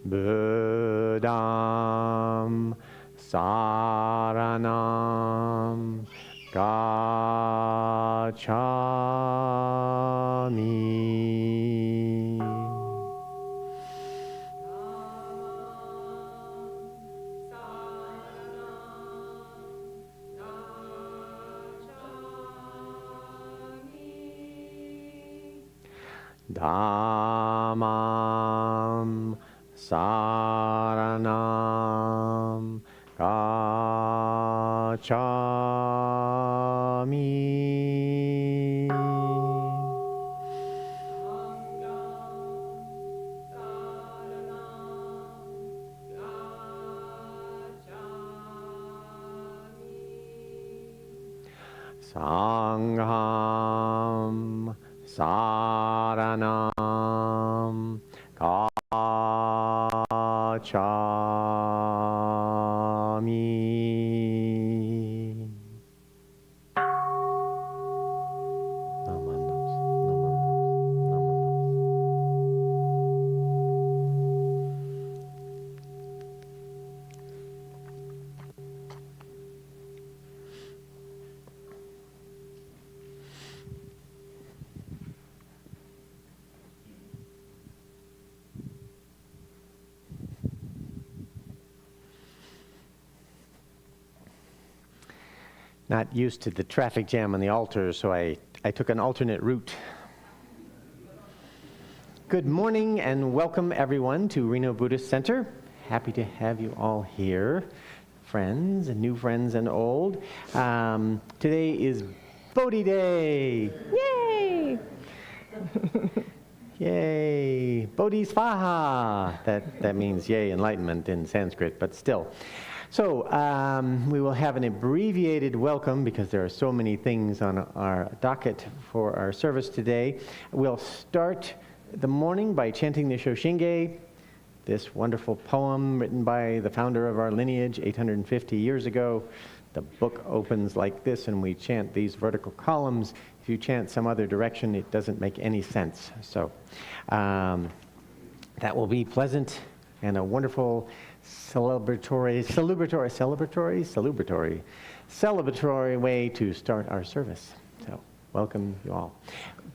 Buddham Saranam Gacchami. Dhammam Saranam Gacchami. Sangham Saranam Gacchami. Not used to the traffic jam on the altar, so I took an alternate route. Good morning and welcome everyone to Reno Buddhist Center. Happy to have you all here, friends and new friends and old. Today is Bodhi Day. Yay! Yay! Bodhi Svaha. That means yay, enlightenment in Sanskrit, but still. So we will have an abbreviated welcome because there are so many things on our docket for our service today. We'll start the morning by chanting the Shoshinge, this wonderful poem written by the founder of our lineage 850 years ago. The book opens like this and we chant these vertical columns. If you chant some other direction, it doesn't make any sense. So that will be pleasant and a wonderful celebratory way to start our service. So welcome you all.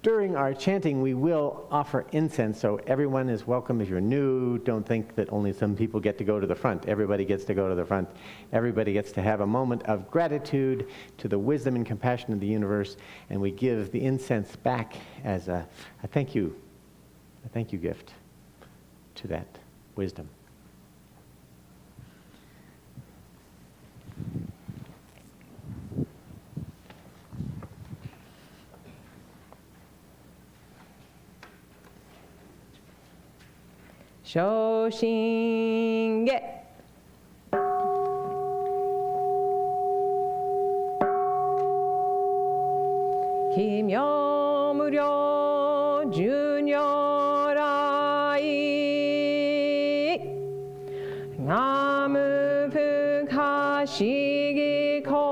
During our chanting, we will offer incense, so everyone is welcome. If you're new, don't think that only some people get to go to the front. Everybody gets to go to the front. Everybody gets to have a moment of gratitude to the wisdom and compassion of the universe, and we give the incense back as a thank you gift to that wisdom. Shoshinge. Kimyo muryo junyorai namu fukashigi ko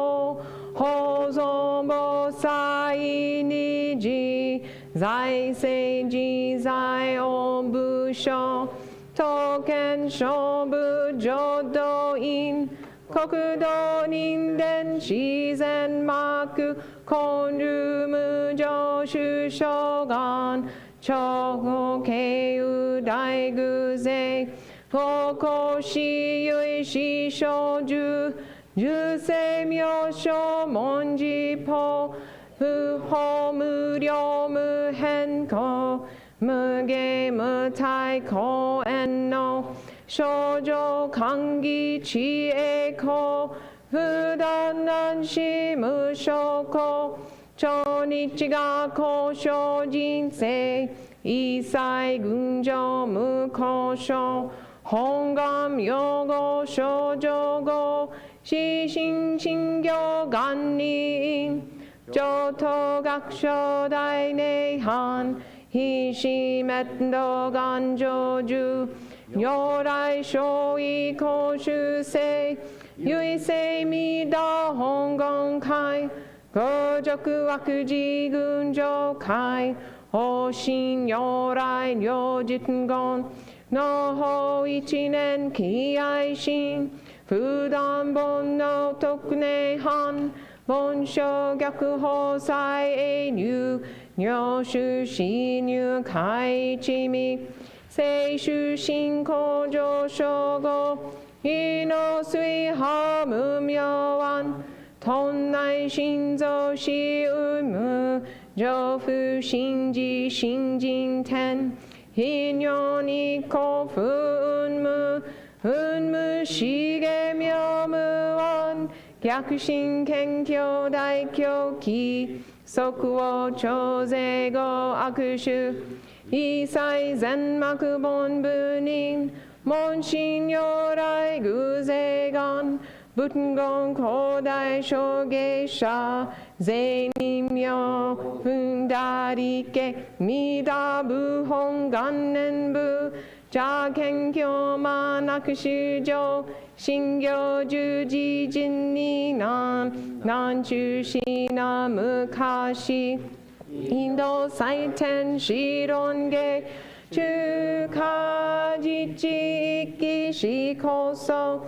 hozombo sai niji zai seiji zai onbusho Token shobu jodo in kokudo ninden shizen maku konru mujo shushogan chogo keiu daiguze kokoshi yui shishoju jusei myosho monji po fuho muryo muhenko muge mutai ko enno shoujo kangi chie ko fudan nanshi mushoko chonichi ga ko shojin sei isai gunjo mukosho hongam yogo shoujo go shishin shingyo ganni joto gakusho dai neihan Hishimetndo ganjoju, nyorai shoi koshusei, yuisei mida hongon kai, gojoku wakuji gunjo kai, hoshin nyorai ryojitngon, の法一年気愛心不断本の特寧犯本書逆法再永入入手侵入開一味聖主信仰上昇後意の水波無明暗頓内心臓死有無上不信じ信心天非尿に幸福運無運無資源妙無安逆心謙虚大狂気即を超税後悪手一切全幕本部人門心如来偶税願仏言古代諸芸者税人名分大理家弥陀部本元年部邪謙虚魔なく主上信行十字人に南中しな昔インド祭天四論芸中華自治一気思考層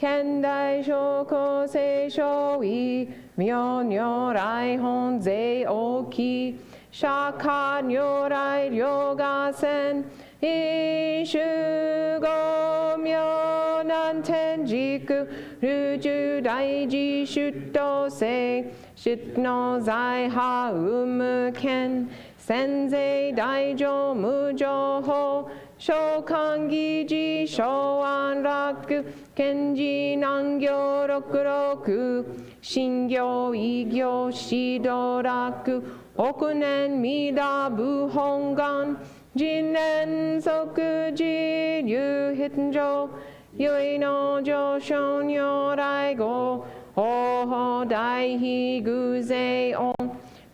現代諸公聖書意妙如来本税大き釈迦如来両河線一種五妙難天軸宇宙大事出道性出の財波有無権先税大乗無情報召喚議事小安楽賢治難行六六信行異行指導楽億年弥陀部本願人年即時流筆上唯の上昇如来語王大悲偶税音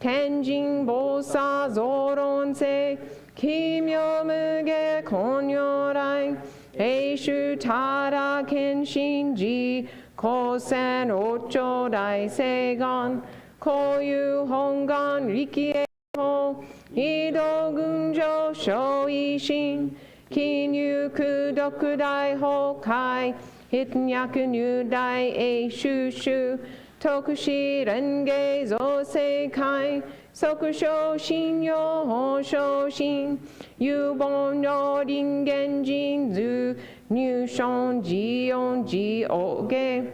天神菩薩増論性奇妙無下根如来永主たら謙信寺高専六丁大聖願こういう本願力へ法移動群上小維心記入苦毒大崩壊筆脈入大永収集特使連芸造世界即小信用小信有本の人間人図入賞自音自王芸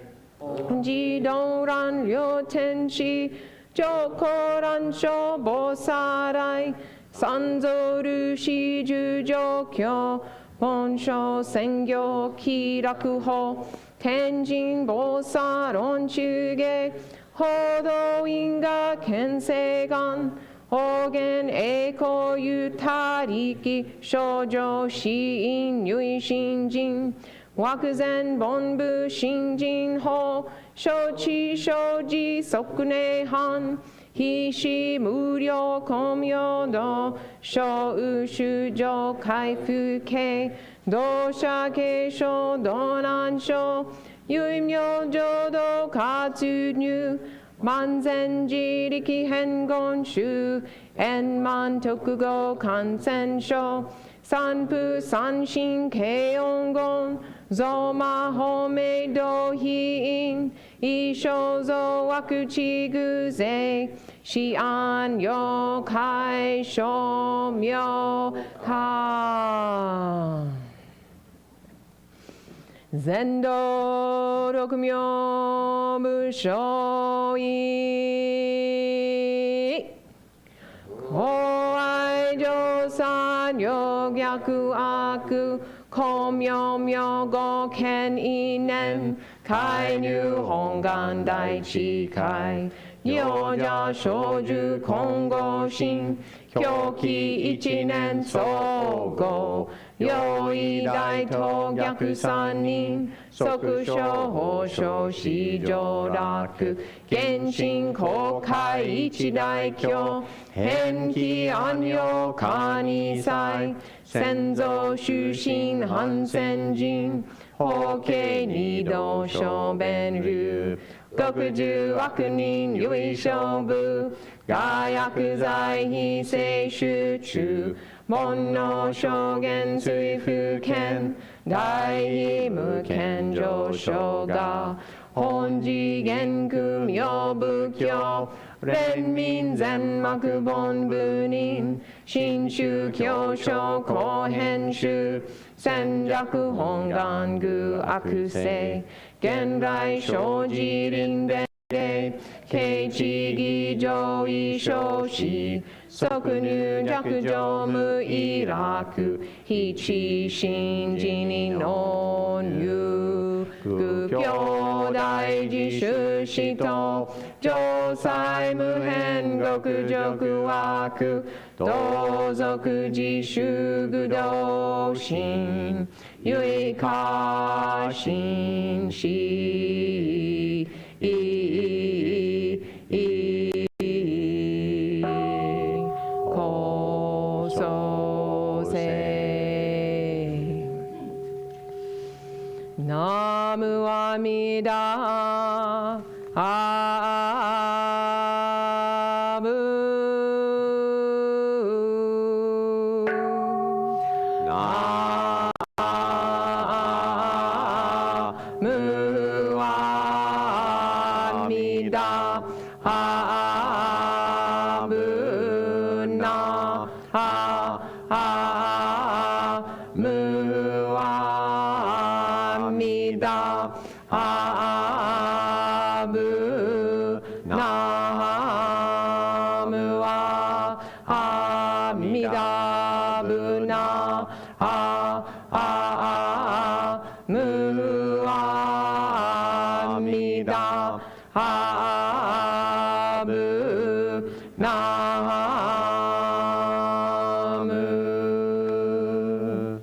自動乱両天使上皇乱小菩薩来三蔵ルシ十上教本書専業気楽法天神菩薩論中芸報道因果見世願方言栄光ゆたりき少女死因唯心人惑前本部新人法承知承知即涅槃非死無料公明道小宇宙上回復系同社継承道南書唯名浄土活入万全自力変言集円満特語感染症三風三神慶音言増魔法明道非因一生増悪地偶税思安妖怪小妙化全道六妙無償意公愛上三両逆悪公明明語見意念介入本願大智慧幼者小樹今後心狂気一年総合用意大と逆三人即小法小四上楽原神公開一大教変気安養加二祭先祖終身反戦人法系二道小弁流極十悪人唯勝部外悪罪非聖主中煩悩証言水不見大無見上昇が本次元空妙仏教連民全幕本部人新宗教書後編集戦略本願具悪性現来生じ臨伝慶地義上位小子即入弱上無意楽非知心事に納入具兄弟自主使徒上妻無変極辱悪同族自主具道心唯過心死高祖聖ナムアミダアブナムアミダアブナムアミダアブナムアミダブナムアミダアブナム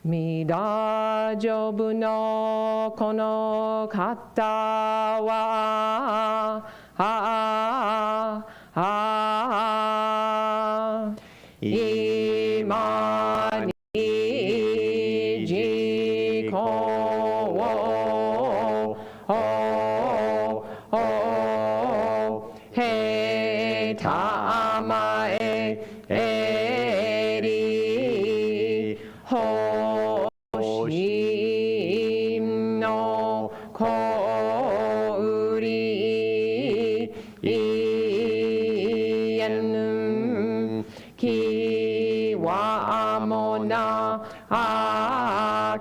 ミダジョブのこの方は今に自己をへたまえりほしのこうりえぬきわもな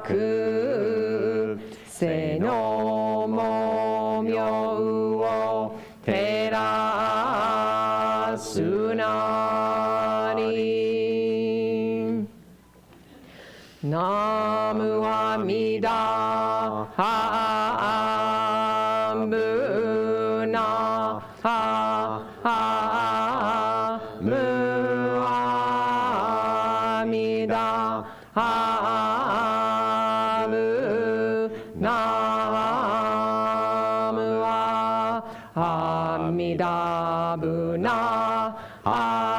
くせのもみょうを照らすなりナムアミダアブナムアミダアブナムアミダブナア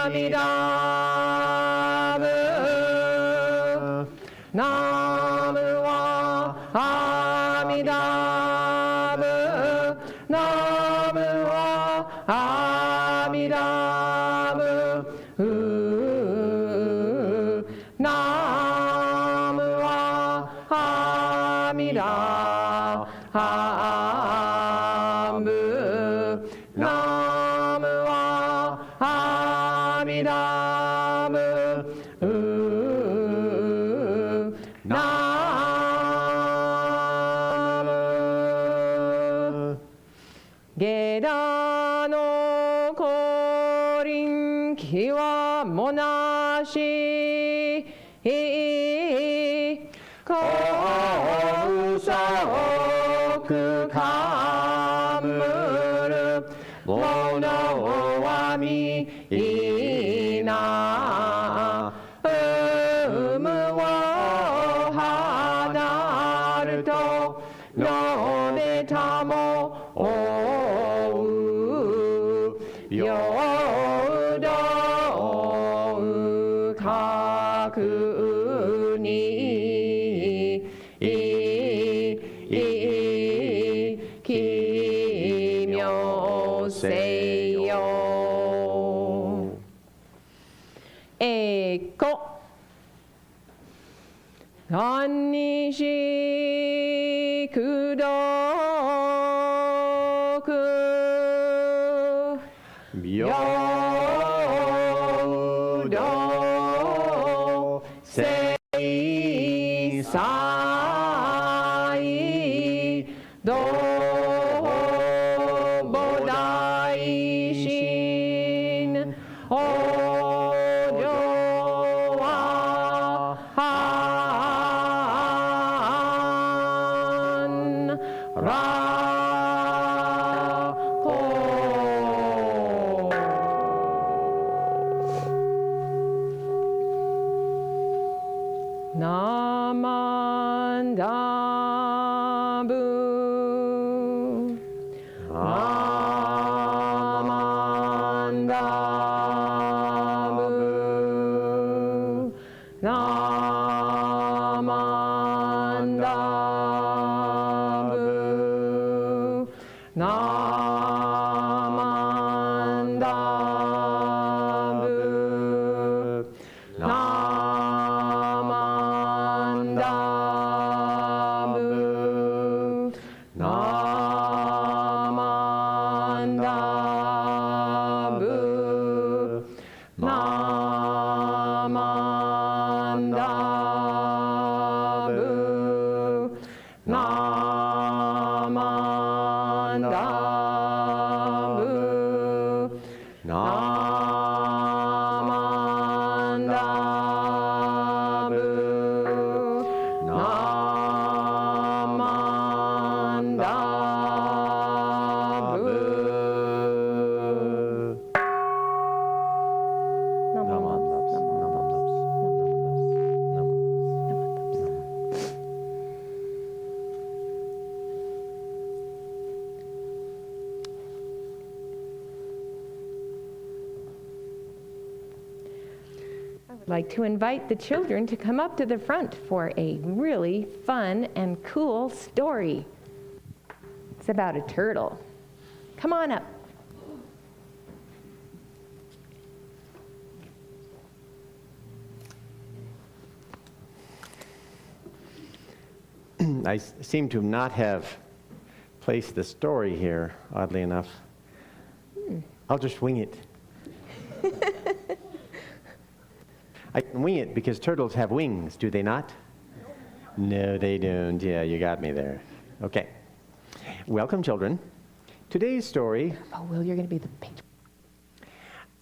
ミダブナムはアミダブナムはアミダブナムはアミダブナムはアミダブナムゲダの降臨期はもなし高速かむるものはみいな有無を離るとのでたも追う陽動確認えこ何日くどく平等聖祭道菩提心往生はナマンダブナマンダブナマンダブナマンダブナI'd like to invite the children to come up to the front for a really fun and cool story. It's about a turtle. Come on up. I seem to not have placed the story here, oddly enough. I'll just wing it. I can wing it because turtles have wings, do they not? No, they don't. Yeah, you got me there. Okay. Welcome, children. Today's story... Oh, Will, you're going to be the page.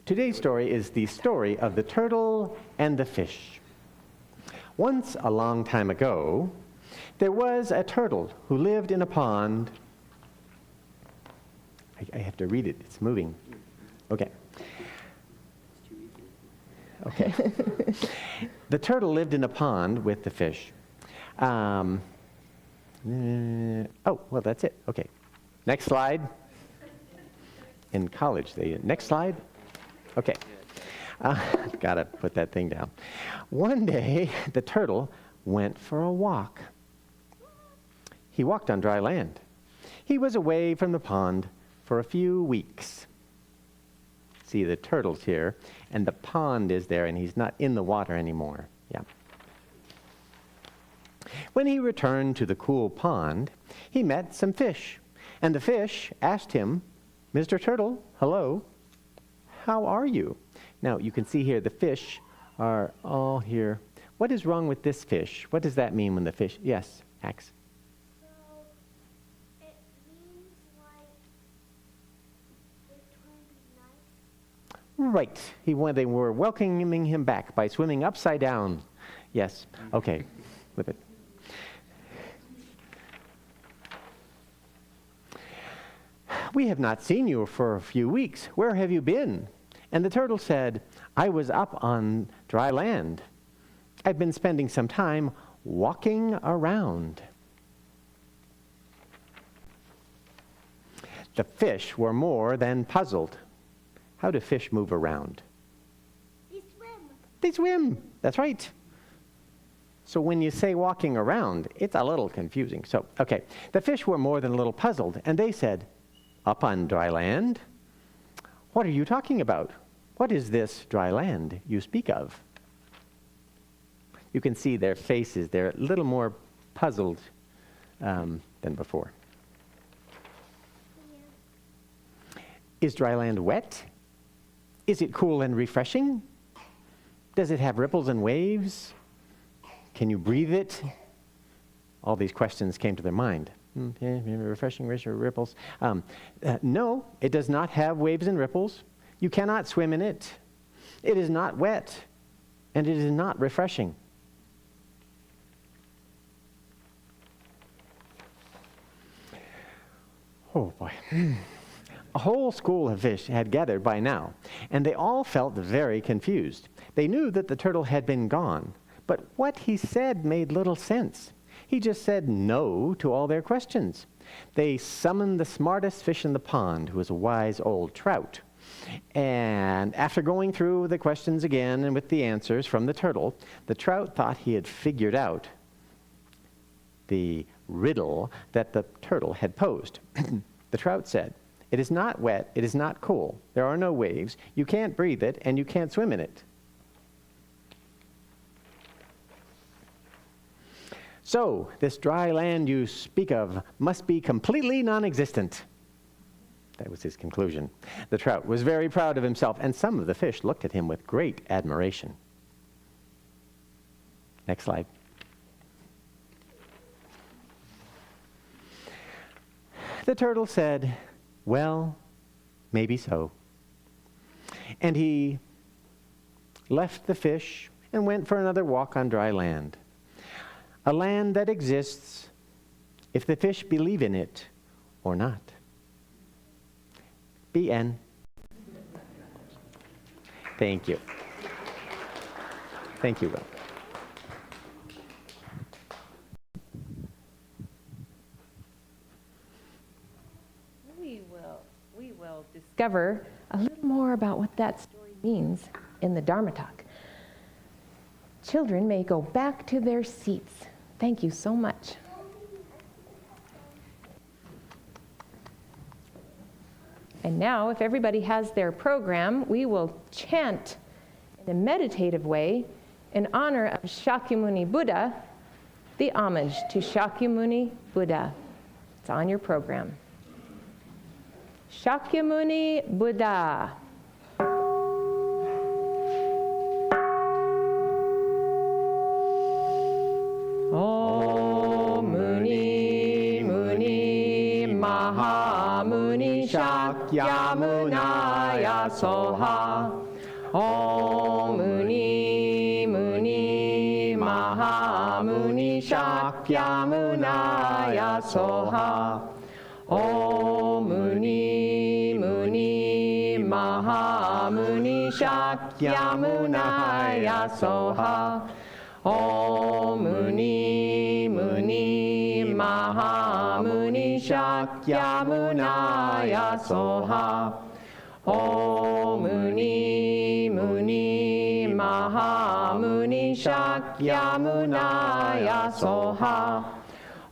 Today's story is the story of the turtle and the fish. Once, a long time ago, there was a turtle who lived in a pond. I have to read it. It's moving. Okay. Okay. The turtle lived in a pond with the fish. Oh, well, that's it. Okay. Next slide. In college, next slide. Okay. Gotta put that thing down. One day, the turtle went for a walk. He walked on dry land. He was away from the pond for a few weeks. See, the turtle's here, and the pond is there, and he's not in the water anymore. Yeah. When he returned to the cool pond, he met some fish, and the fish asked him, "Mr. Turtle, hello, how are you?" Now, you can see here the fish are all here. What is wrong with this fish? What does that mean when the fish... Yes, Max. So, it means like they're trying to be nice. Right. They were welcoming him back by swimming upside down. Yes. Okay. Flip it. "We have not seen you for a few weeks. Where have you been?" And the turtle said, "I was up on dry land. I've been spending some time walking around." The fish were more than puzzled. How do fish move around? They swim. They swim. That's right. So when you say walking around, it's a little confusing. So, okay. The fish were more than a little puzzled, and they said, "Up on dry land? What are you talking about? "What is this dry land you speak of?" You can see their faces. They're a little more puzzled than before. Yeah. Is dry land wet? Is it cool and refreshing? Does it have ripples and waves? Can you breathe it? All these questions came to their mind. Refreshing, ripples. No, it does not have waves and ripples. You cannot swim in it. It is not wet, and it is not refreshing. Oh boy. A whole school of fish had gathered by now, and they all felt very confused. They knew that the turtle had been gone, but what he said made little sense. He just said no to all their questions. They summoned the smartest fish in the pond, who was a wise old trout. And after going through the questions again and with the answers from the turtle, the trout thought he had figured out the riddle that the turtle had posed. The trout said, "It is not wet, it is not cool, there are no waves, you can't breathe it, and you can't swim in it." "So, this dry land you speak of must be completely non-existent." That was his conclusion. The trout was very proud of himself, and some of the fish looked at him with great admiration. Next slide. The turtle said, "Well, maybe so." And he left the fish and went for another walk on dry land. A land that exists if the fish believe in it or not. BN. Thank you. Thank you, Will. We will discover a little more about what that story means in the Dharma talk. Children may go back to their seats. Thank you so much. And now, if everybody has their program, we will chant in a meditative way in honor of Shakyamuni Buddha, the homage to Shakyamuni Buddha. It's on your program. Shakyamuni Buddha. Om Muni Muni Mahamuni Shakyamunaya Soha. Om Muni Muni Mahamuni Shakyamunaya Soha. Om Muni Muni Mahamuni Shakyamunaya Soha. Om Muni Muni Mahamuni Shakyamunaya Soha. Om Muni Muni Mahamuni Shakyamunaya Soha.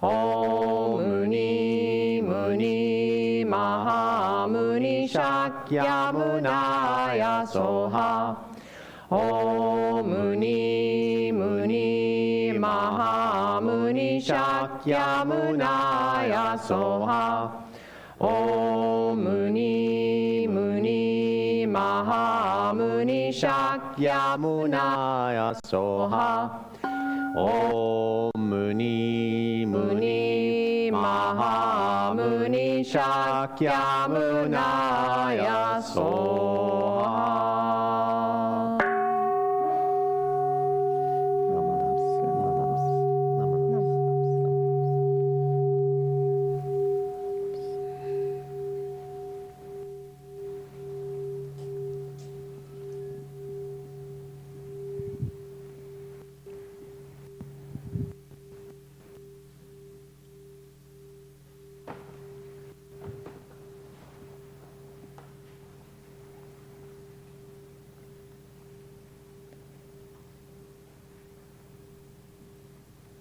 Om Muni Muni Mahamuni Shakyamunaya Soha. Om Muni Muni Mahamuni Shakyamunaya Soha. Om Muni Muni Mahamuni Shakyamunaya Soha. Om Muni Muni Mahamuni Shakyamunaya Soha.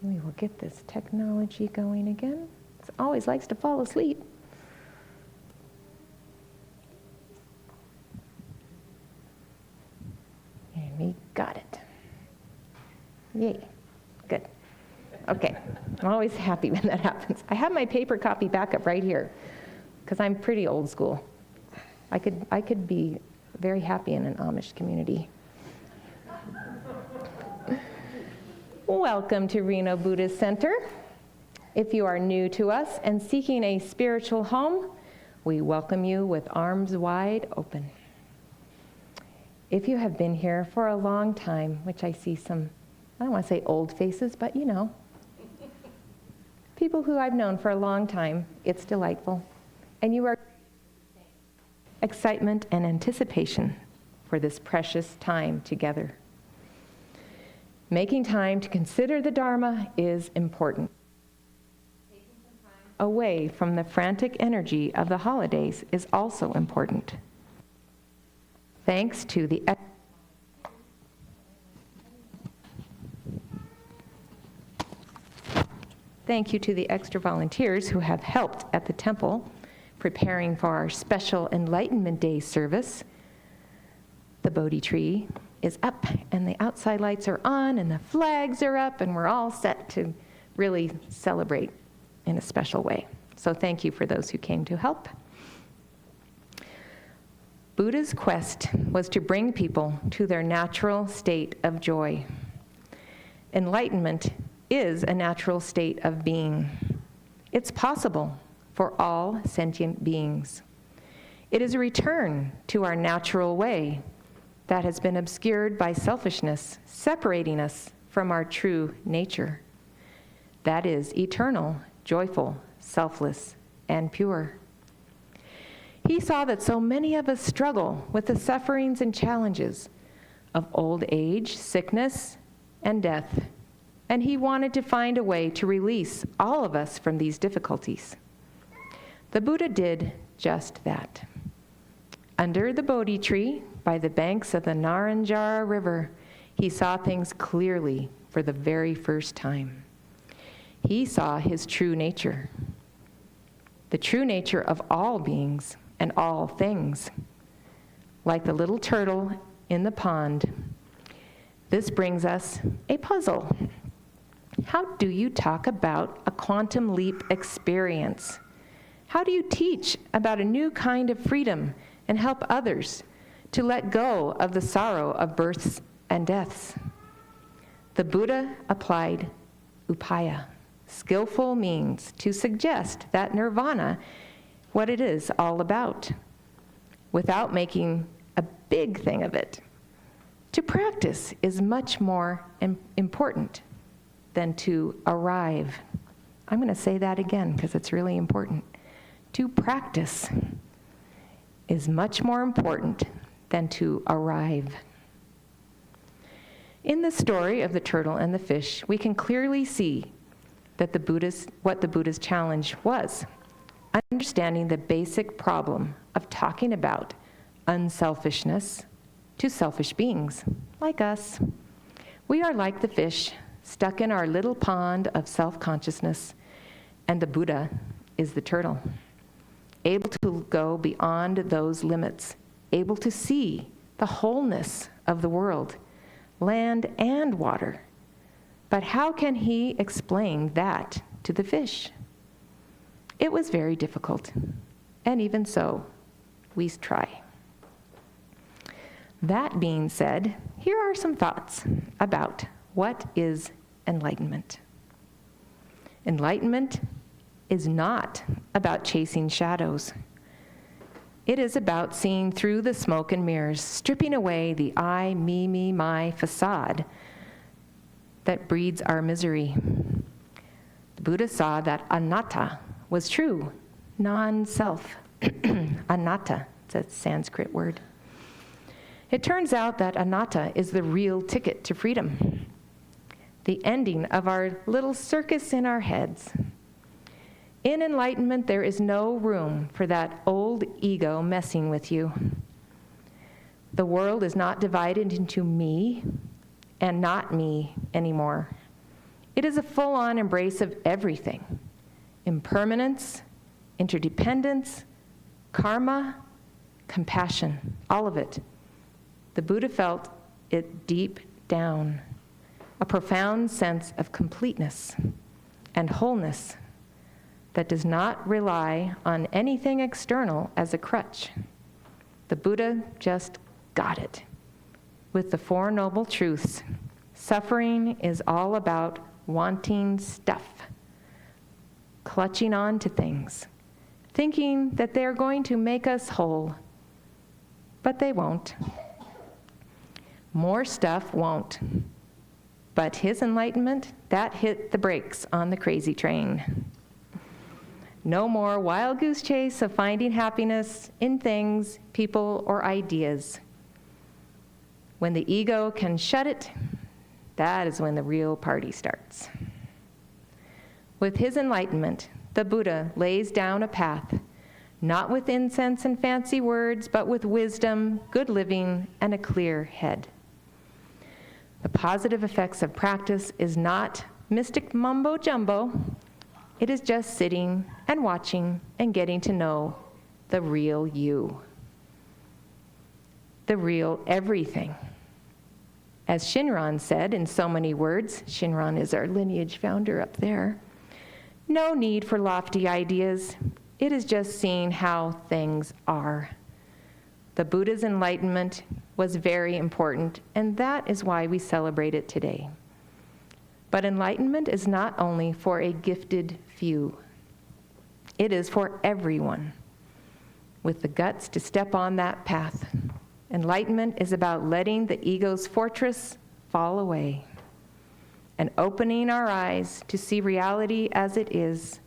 We will get this technology going again. It always likes to fall asleep. We got it. Yay. Good. Okay. I'm always happy when that happens. I have my paper copy backup right here because I'm pretty old school. I could be very happy in an Amish community. Welcome to Reno Buddhist Center. If you are new to us and seeking a spiritual home, we welcome you with arms wide open. If you have been here for a long time, which I see some, I don't want to say old faces, but you know, people who I've known for a long time, it's delightful. And you are excitement and anticipation for this precious time together. Making time to consider the Dharma is important. Taking some time away from the frantic energy of the holidays is also important. Thanks to the Thank you to the extra volunteers who have helped at the temple preparing for our special Enlightenment Day service. The Bodhi tree is up and the outside lights are on and the flags are up and we're all set to really celebrate in a special way. So thank you for those who came to help. Buddha's quest was to bring people to their natural state of joy. Enlightenment is a natural state of being. It's possible for all sentient beings. It is a return to our natural way that has been obscured by selfishness, separating us from our true nature. That is eternal, joyful, selfless, and pure. He saw that so many of us struggle with the sufferings and challenges of old age, sickness, and death, and he wanted to find a way to release all of us from these difficulties. The Buddha did just that. Under the Bodhi tree, by the banks of the Naranjara River, he saw things clearly for the very first time. He saw his true nature, the true nature of all beings and all things. Like the little turtle in the pond, this brings us a puzzle. How do you talk about a quantum leap experience? How do you teach about a new kind of freedom and help others to let go of the sorrow of births and deaths? The Buddha applied upaya, skillful means, to suggest that nirvana, what it is all about, without making a big thing of it. To practice is much more important than to arrive. I'm going to say that again because it's really important. To practice is much more important than to arrive. In the story of the turtle and the fish, we can clearly see that what the Buddha's challenge was, understanding the basic problem of talking about unselfishness to selfish beings like us. We are like the fish, stuck in our little pond of self-consciousness, and the Buddha is the turtle, able to go beyond those limits, able to see the wholeness of the world, land and water. But how can he explain that to the fish? It was very difficult, and even so, we try. That being said, here are some thoughts about what is enlightenment. Enlightenment is not about chasing shadows. It is about seeing through the smoke and mirrors, stripping away the I, me, my facade that breeds our misery. The Buddha saw that anatta was true, non-self. Anatta, it's a Sanskrit word. It turns out that anatta is the real ticket to freedom, the ending of our little circus in our heads. In enlightenment, there is no room for that old ego messing with you. The world is not divided into me and not me anymore. It is a full-on embrace of everything: impermanence, interdependence, karma, compassion, all of it. The Buddha felt it deep down, a profound sense of completeness and wholeness that does not rely on anything external as a crutch. The Buddha just got it. With the Four Noble Truths, suffering is all about wanting stuff, clutching on to things, thinking that they're going to make us whole, but they won't. More stuff won't. But his enlightenment, that hit the brakes on the crazy train. No more wild goose chase of finding happiness in things, people, or ideas. When the ego can shut it, that is when the real party starts. With his enlightenment, the Buddha lays down a path, not with incense and fancy words, but with wisdom, good living, and a clear head. The positive effects of practice is not mystic mumbo jumbo. It is just sitting and watching and getting to know the real you, the real everything. As Shinran said in so many words, Shinran is our lineage founder up there, no need for lofty ideas. It is just seeing how things are. The Buddha's enlightenment was very important, and that is why we celebrate it today. But enlightenment is not only for a gifted few. It is for everyone with the guts to step on that path. Enlightenment is about letting the ego's fortress fall away and opening our eyes to see reality as it is,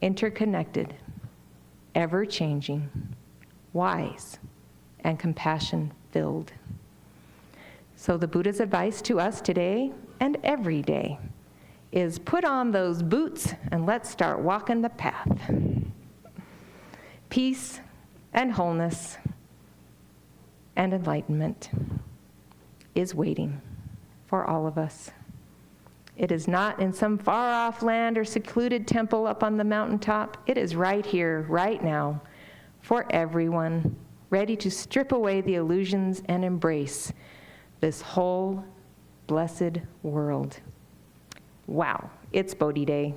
interconnected, ever-changing, wise, and compassion-filled. So the Buddha's advice to us today and every day is put on those boots and let's start walking the path. Peace and wholeness and enlightenment is waiting for all of us. It is not in some far-off land or secluded temple up on the mountaintop. It is right here, right now, for everyone, ready to strip away the illusions and embrace this whole blessed world. Wow, it's Bodhi Day.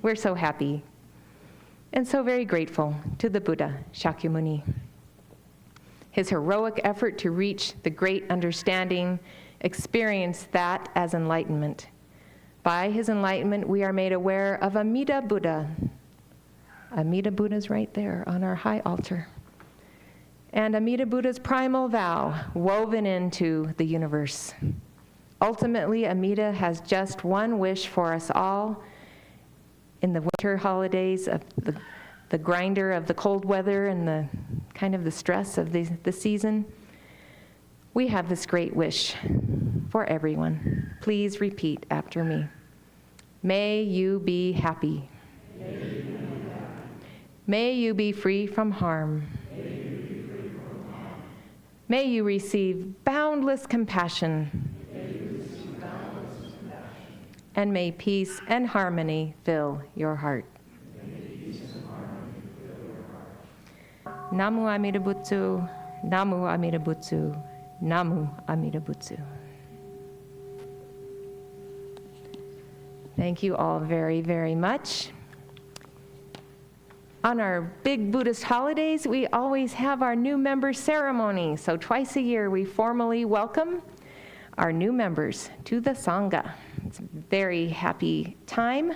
We're so happy and so very grateful to the Buddha, Shakyamuni. His heroic effort to reach the great understanding experienced that as enlightenment. By his enlightenment, we are made aware of Amida Buddha. Amida Buddha's right there on our high altar. And Amida Buddha's primal vow woven into the universe. Ultimately, Amida has just one wish for us all in the winter holidays of the grinder of the cold weather and the kind of the stress of the season. We have this great wish for everyone. Please repeat after me. May you be happy. May you be free from harm. May you receive boundless compassion. And may peace and harmony fill your heart. Namu Amida Butsu, Namu Amida Butsu, Namu Amida Butsu. Thank you all very, very much. On our big Buddhist holidays, we always have our new member ceremony. So twice a year, we formally welcome our new members to the Sangha. It's a very happy time,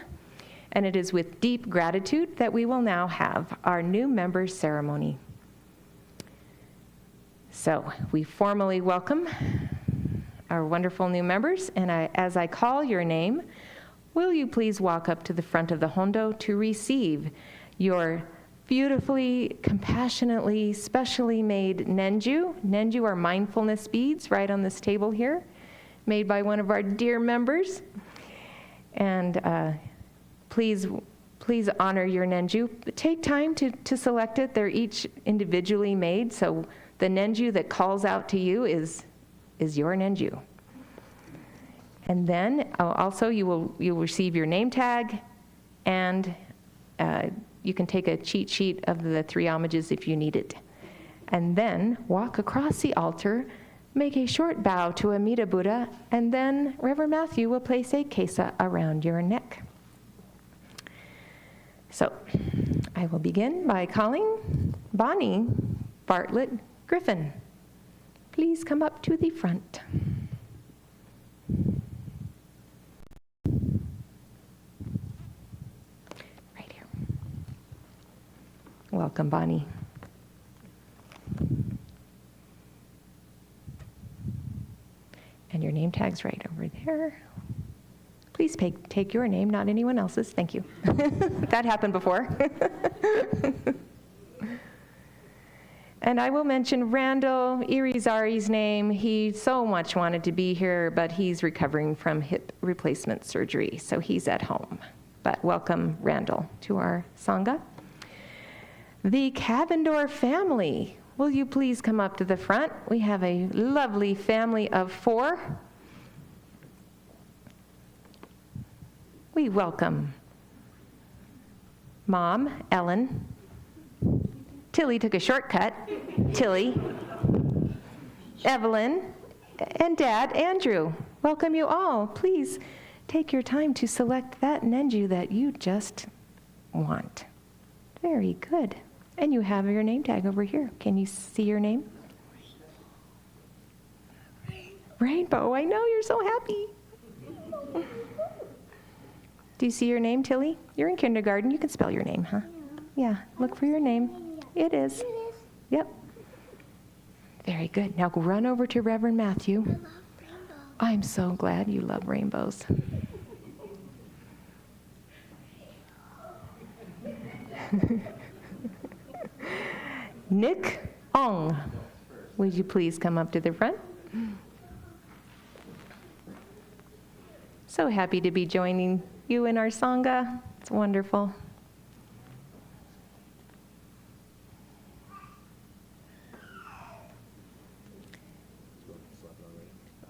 and it is with deep gratitude that we will now have our new member ceremony. So we formally welcome our wonderful new members, and as I call your name, will you please walk up to the front of the Hondo to receive your beautifully, compassionately, specially made nenju. Nenju are mindfulness beads right on this table here, made by one of our dear members. And please honor your nenju. Take time to select it. They're each individually made, so the nenju that calls out to you is your nenju. And then also you'll receive your name tag, and you can take a cheat sheet of the 3 homages if you need it. And then walk across the altar make a short bow to Amida Buddha, and then Reverend Matthew will place a kesa around your neck. So, I will begin by calling Bonnie Bartlett Griffin. Please come up to the front. Right here. Welcome, Bonnie. And your name tag's right over there. Please take your name, not anyone else's. Thank you. That happened before. And I will mention Randall Irizarry's name. He so much wanted to be here, but he's recovering from hip replacement surgery, so he's at home. But welcome, Randall, to our Sangha. The Cavendor family. Will you please come up to the front? We have a lovely family of 4. We welcome Mom, Ellen. Tilly took a shortcut, Tilly. Evelyn, and Dad, Andrew. Welcome you all. Please take your time to select that nenju that you just want. Very good. And you have your name tag over here. Can you see your name? Rainbow. I know, you're so happy. Do you see your name, Tilly? You're in kindergarten. You can spell your name, huh? Yeah, look for your name. It is. Yep. Very good. Now run over to Reverend Matthew. I love rainbows. I'm so glad you love rainbows. Nick Ong, would you please come up to the front? So happy to be joining you in our Sangha. It's wonderful.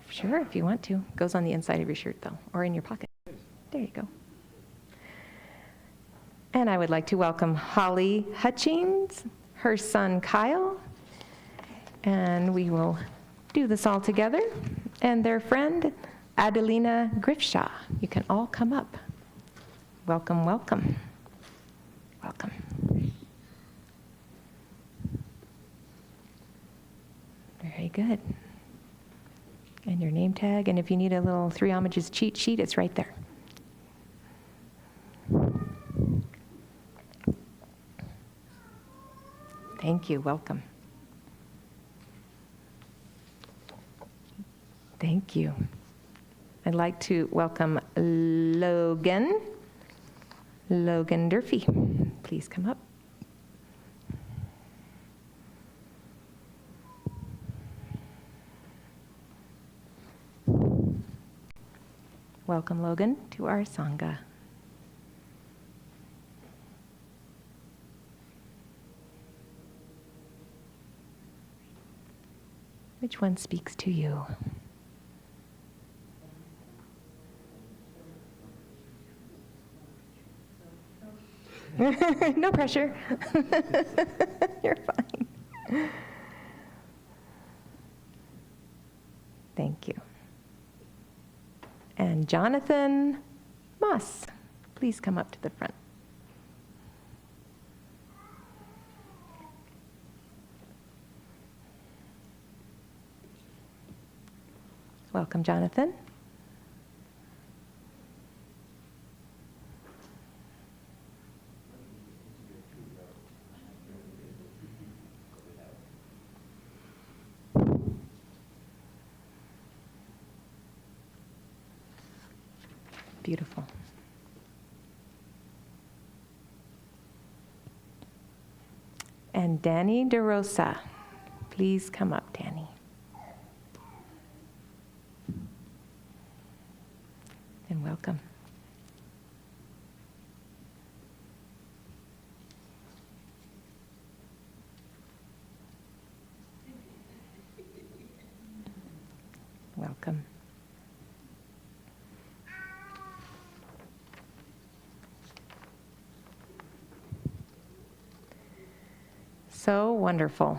Sure, if you want to. Goes on the inside of your shirt, though, or in your pocket. There you go. And I would like to welcome Holly Hutchings, her son Kyle, and we will do this all together, and their friend Adelina Griffshaw. You can all come up. Welcome, welcome. Welcome. Very good. And your name tag, and if you need a little 3 homages cheat sheet, it's right there. Thank you, welcome. Thank you. I'd like to welcome Logan Durfee. Please come up. Welcome, Logan, to our Sangha. Which one speaks to you? No pressure. You're fine. Thank you. And Jonathan Moss, please come up to the front. Welcome, Jonathan. Beautiful. And Danny DeRosa, please come up, Danny. And welcome. Welcome. So wonderful.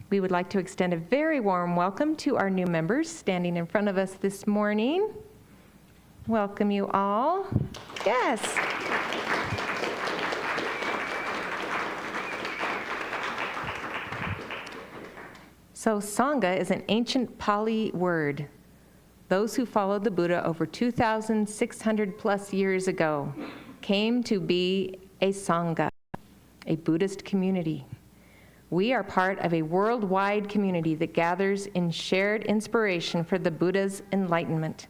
We would like to extend a very warm welcome to our new members standing in front of us this morning. Welcome you all. Yes. So Sangha is an ancient Pali word. Those who followed the Buddha over 2,600 plus years ago came to be a Sangha, a Buddhist community. We are part of a worldwide community that gathers in shared inspiration for the Buddha's enlightenment.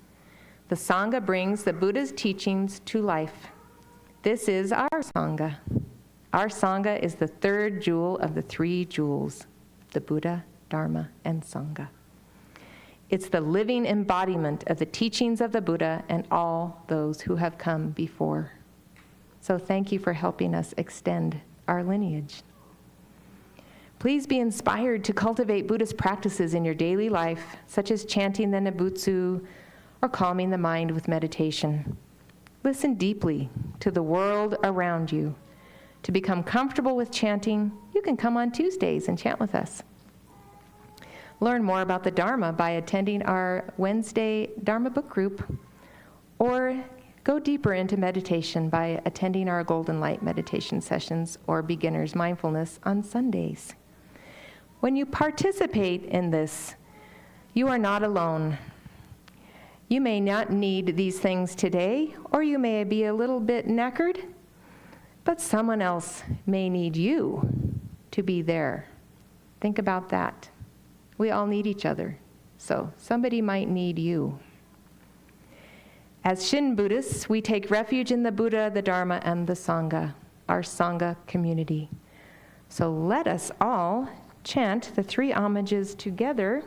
The Sangha brings the Buddha's teachings to life. This is our Sangha. Our Sangha is the third jewel of the three jewels, the Buddha, Dharma, and Sangha. It's the living embodiment of the teachings of the Buddha and all those who have come before. So thank you for helping us extend our lineage. Please be inspired to cultivate Buddhist practices in your daily life, such as chanting the Nembutsu or calming the mind with meditation. Listen deeply to the world around you. To become comfortable with chanting, you can come on Tuesdays and chant with us. Learn more about the Dharma by attending our Wednesday Dharma book group, or go deeper into meditation by attending our Golden Light meditation sessions or beginner's mindfulness on Sundays. When you participate in this, you are not alone. You may not need these things today, or you may be a little bit knackered, but someone else may need you to be there. Think about that. We all need each other, so somebody might need you. As Shin Buddhists, we take refuge in the Buddha, the Dharma, and the Sangha, our Sangha community. So let us all chant the three homages together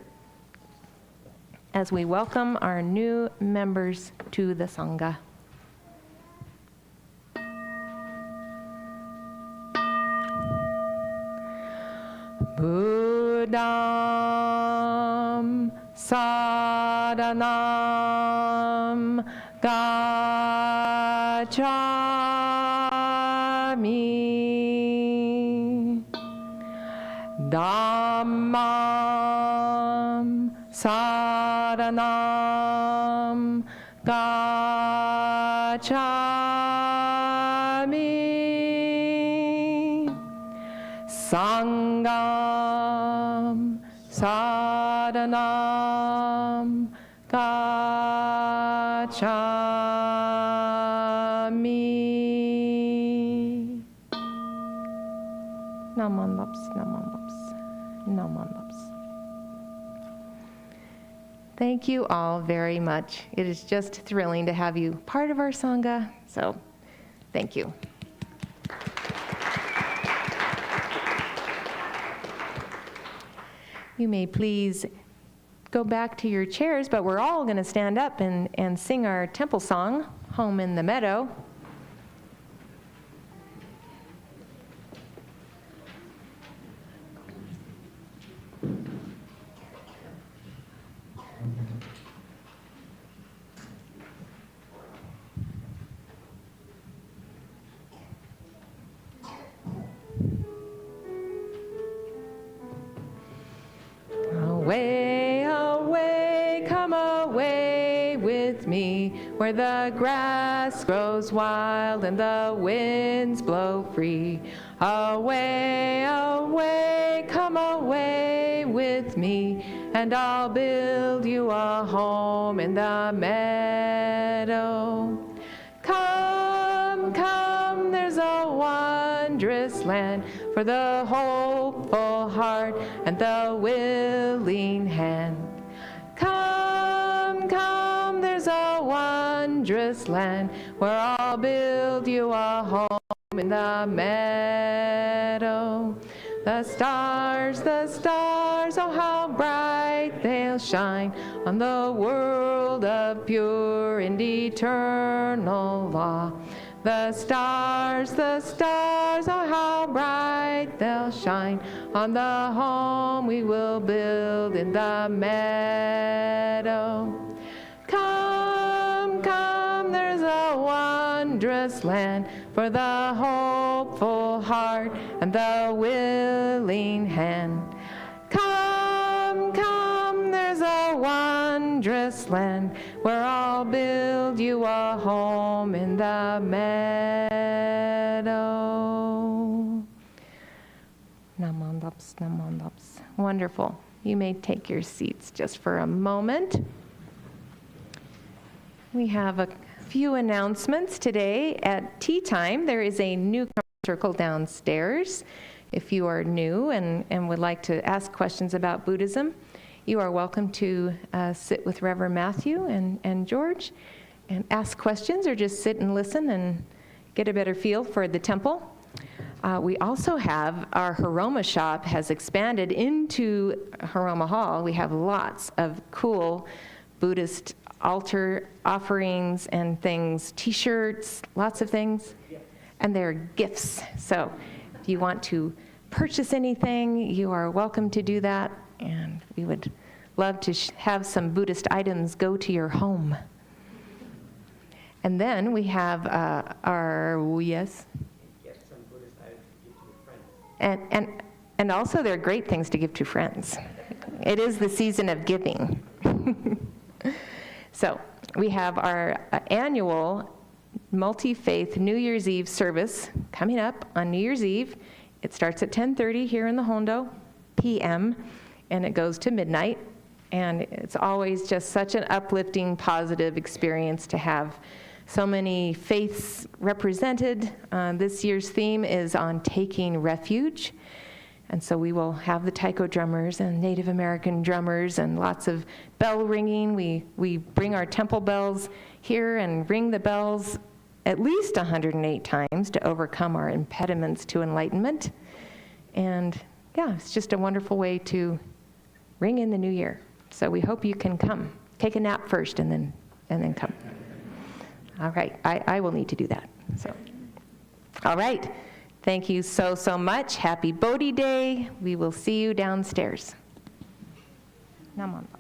as we welcome our new members to the Sangha. Buddham saranam gacchami, Dhammam saranam gacchami, Sangham saranam gacchami. Naman laps, naman laps, naman laps. Thank you all very much. It is just thrilling to have you part of our Sangha, so thank you. You may please go back to your chairs, but we're all going to stand up and sing our temple song, Home in the Meadow. Away, away, come away with me, where the grass grows wild and the winds blow free. Away, away, come away with me, and I'll build you a home in the meadow. Come, come, there's a wondrous land for the hopeful heart and the willing hand. Come, come, there's a wondrous land where I'll build you a home in the meadow. The stars, oh how bright they'll shine on the world of pure and eternal law. The stars, oh how bright they'll shine on the home we will build in the meadow. Come, come, there's a wondrous land for the hopeful heart and the willing hand. Come, wondrous land, where I'll build you a home in the meadow. Namandaps, namandaps. Wonderful. You may take your seats just for a moment. We have a few announcements today. At tea time, there is a newcomer circle downstairs. If you are new and would like to ask questions about Buddhism, you are welcome to sit with Reverend Matthew and George and ask questions, or just sit and listen and get a better feel for the temple. We also have our Haroma shop has expanded into Haroma Hall. We have lots of cool Buddhist altar offerings and things, t-shirts, lots of things, and they're gifts. So if you want to purchase anything, you are welcome to do that, and we would love to have some Buddhist items go to your home. And then we have yes? And also they're great things to give to friends. It is the season of giving. So we have our annual multi-faith New Year's Eve service coming up on New Year's Eve. It starts at 10:30 here in the Hondo p.m. and it goes to midnight. And it's always just such an uplifting, positive experience to have so many faiths represented. This year's theme is on taking refuge. And so we will have the taiko drummers and Native American drummers and lots of bell ringing. We bring our temple bells here and ring the bells at least 108 times to overcome our impediments to enlightenment. And yeah, it's just a wonderful way to ring in the new year. So we hope you can come. Take a nap first and then come. All right, I will need to do that. So, all right. Thank you so much. Happy Bodhi Day. We will see you downstairs. Namaste.